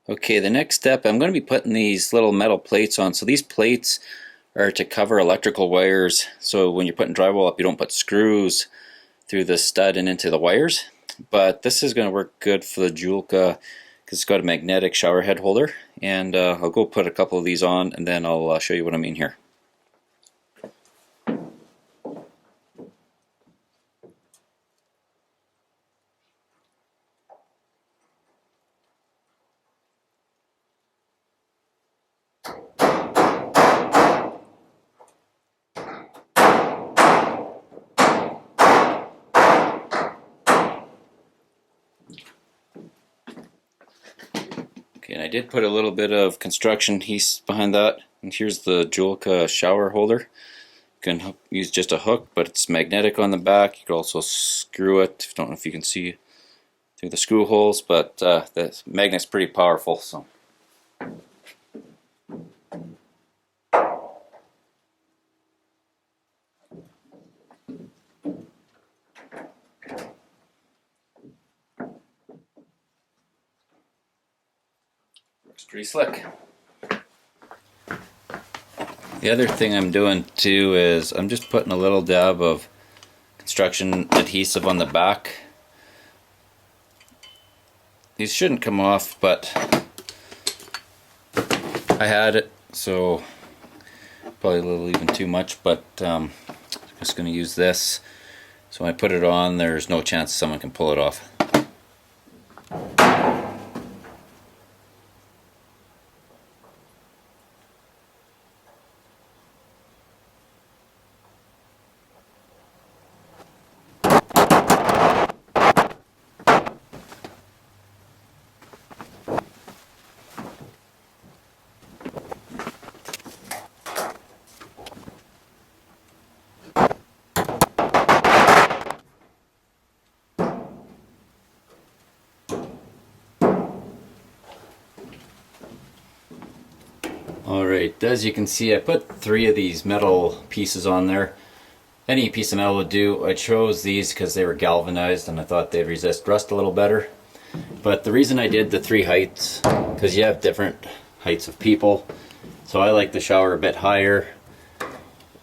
Okay, the next step, I'm going to be putting these little metal plates on. So these plates are to cover electrical wires. So when you're putting drywall up, you don't put screws through the stud and into the wires. But this is going to work good for the Joolca because it's got a magnetic shower head holder. And I'll go put a couple of these on and then I'll show you what I mean here. Okay, and I did put a little bit of construction piece behind that. And here's the Joolca shower holder. You can use just a hook, but it's magnetic on the back. You could also screw it. Don't know if you can see through the screw holes, but the magnet's pretty powerful. So. Looks pretty slick. The other thing I'm doing too is I'm just putting a little dab of construction adhesive on the back. These shouldn't come off, but I had it, so probably a little even too much, but I'm just going to use this. So when I put it on, there's no chance someone can pull it off. Alright, as you can see, I put 3 of these metal pieces on there. Any piece of metal would do. I chose these because they were galvanized and I thought they'd resist rust a little better. But the reason I did the 3 heights, because you have different heights of people. So I like the shower a bit higher.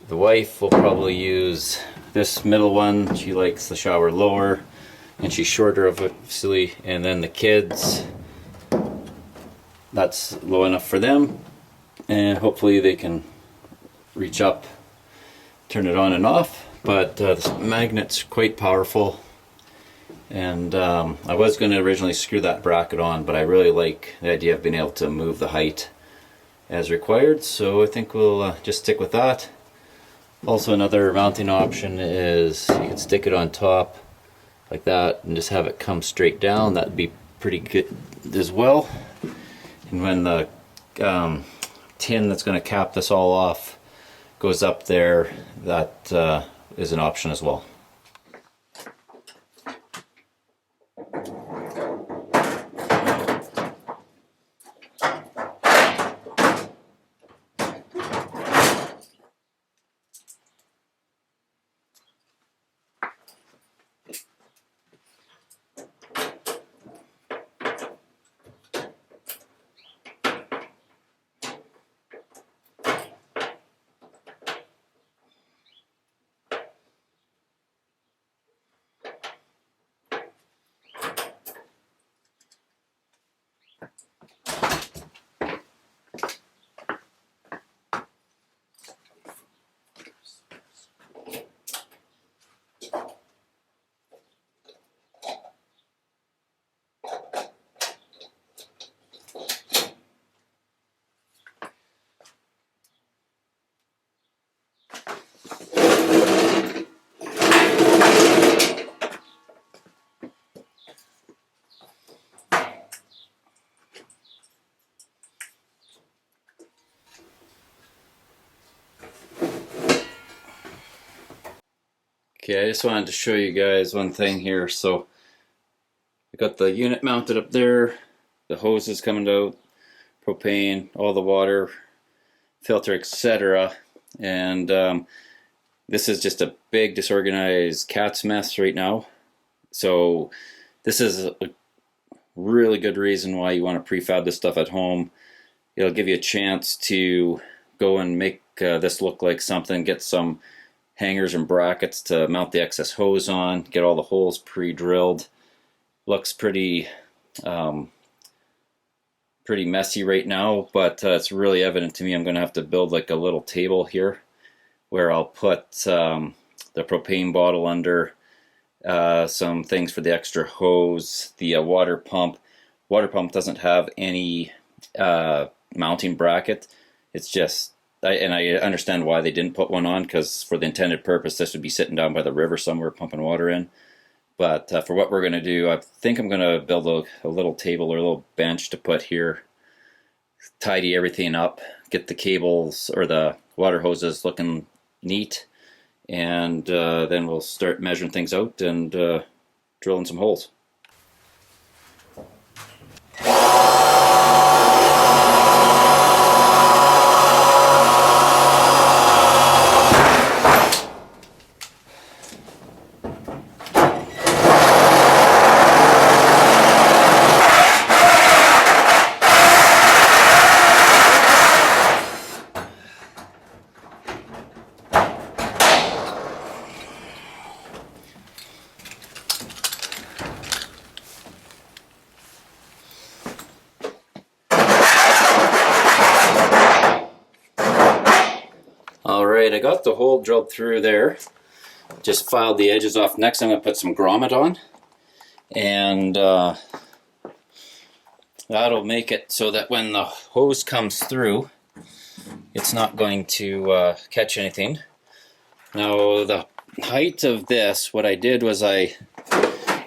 The wife will probably use this middle one. She likes the shower lower, and she's shorter obviously. And then the kids, that's low enough for them. And hopefully they can reach up, turn it on and off. But this magnet's quite powerful. And I was going to originally screw that bracket on, but I really like the idea of being able to move the height as required. So I think we'll just stick with that. Also, another mounting option is you can stick it on top like that and just have it come straight down. That'd be pretty good as well. And when the tin that's going to cap this all off goes up there, that is an option as well. Okay, I just wanted to show you guys one thing here. So I got the unit mounted up there, the hoses coming out, propane, all the water, filter, etc. And this is just a big disorganized cat's mess right now. So this is really good reason why you want to prefab this stuff at home. It'll give you a chance to go and make this look like something, get some hangers and brackets to mount the excess hose on, get all the holes pre-drilled. Looks pretty pretty messy right now, but it's really evident to me. I'm going to have to build like a little table here where I'll put the propane bottle under, some things for the extra hose, the water pump. Water pump doesn't have any mounting bracket. It's just, and I understand why they didn't put one on, because for the intended purpose this would be sitting down by the river somewhere pumping water in. But for what we're going to do, I think I'm going to build a little table or a little bench to put here, tidy everything up, get the cables or the water hoses looking neat, and then we'll start measuring things out and drilling some holes. Alright, I got the hole drilled through there. Just filed the edges off. Next I'm going to put some grommet on, and that'll make it so that when the hose comes through it's not going to catch anything. Now the height of this, what I did was I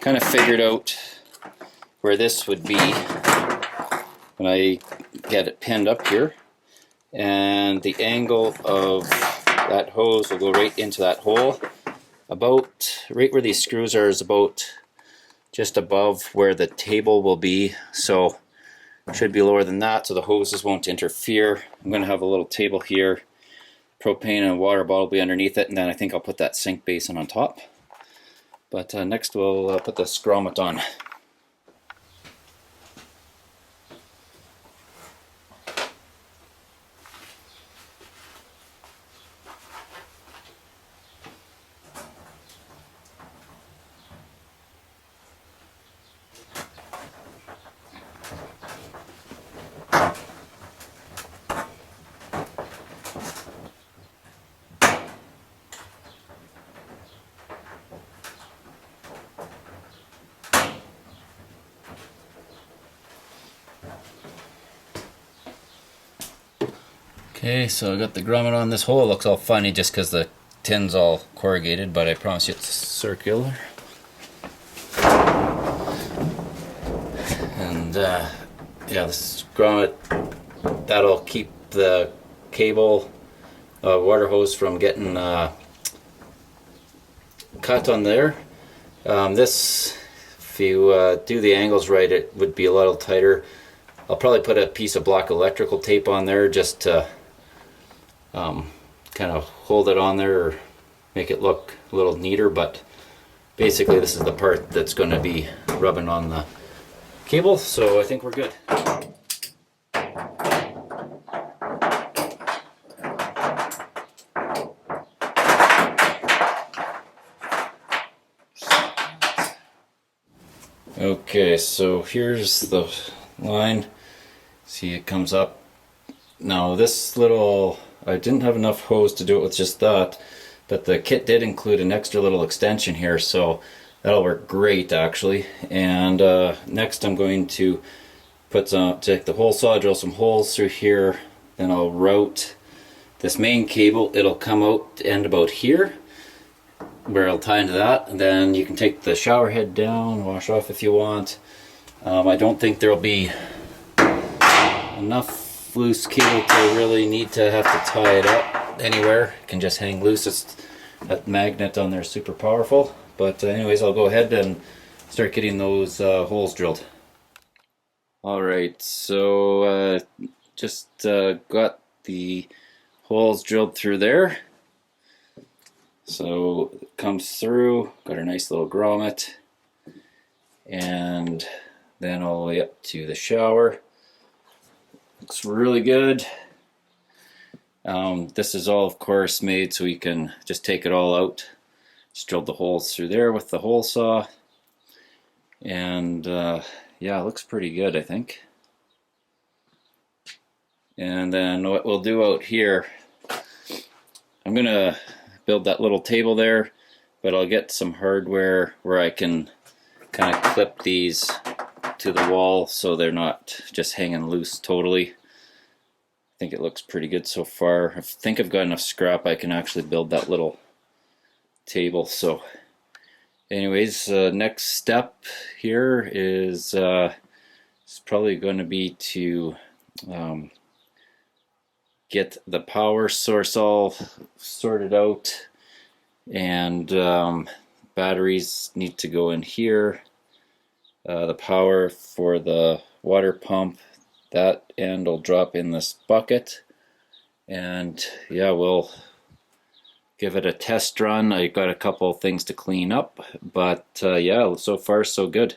kind of figured out where this would be when I get it pinned up here, and the angle of that hose will go right into that hole. About right where these screws are is about just above where the table will be, so it should be lower than that so the hoses won't interfere. I'm going to have a little table here, propane and a water bottle will be underneath it, and then I think I'll put that sink basin on top. But next we'll put the grommet on. Okay, so I got the grommet on this hole. It looks all funny just because the tin's all corrugated, but I promise you it's circular. And yeah, this grommet, that'll keep the cable water hose from getting cut on there. This, if you do the angles right, it would be a little tighter. I'll probably put a piece of black electrical tape on there just to kind of hold it on there or make it look a little neater, but basically this is the part that's going to be rubbing on the cable, so I think we're good. Okay, so here's the line. See, it comes up. Now this little, I didn't have enough hose to do it with just that, but the kit did include an extra little extension here, so that'll work great actually. And next I'm going to take the hole saw, drill some holes through here, then I'll route this main cable. It'll come out to end about here, where I'll tie into that, and then you can take the shower head down, wash off if you want. I don't think there'll be enough loose cable to really need to have to tie it up anywhere. It can just hang loose. It's, that magnet on there is super powerful. But anyways, I'll go ahead and start getting those holes drilled. Alright, so just got the holes drilled through there. So it comes through, got a nice little grommet, and then all the way up to the shower. Looks really good. This is all, of course, made so we can just take it all out. Just drilled the holes through there with the hole saw. And yeah, it looks pretty good, I think. And then what we'll do out here, I'm gonna build that little table there, but I'll get some hardware where I can kind of clip these to the wall so they're not just hanging loose totally. I think it looks pretty good so far. I think I've got enough scrap I can actually build that little table. So anyways, next step here is it's probably going to be to get the power source all sorted out, and batteries need to go in here. The power for the water pump, that end will drop in this bucket, and yeah, we'll give it a test run. I got a couple of things to clean up, but yeah, so far so good.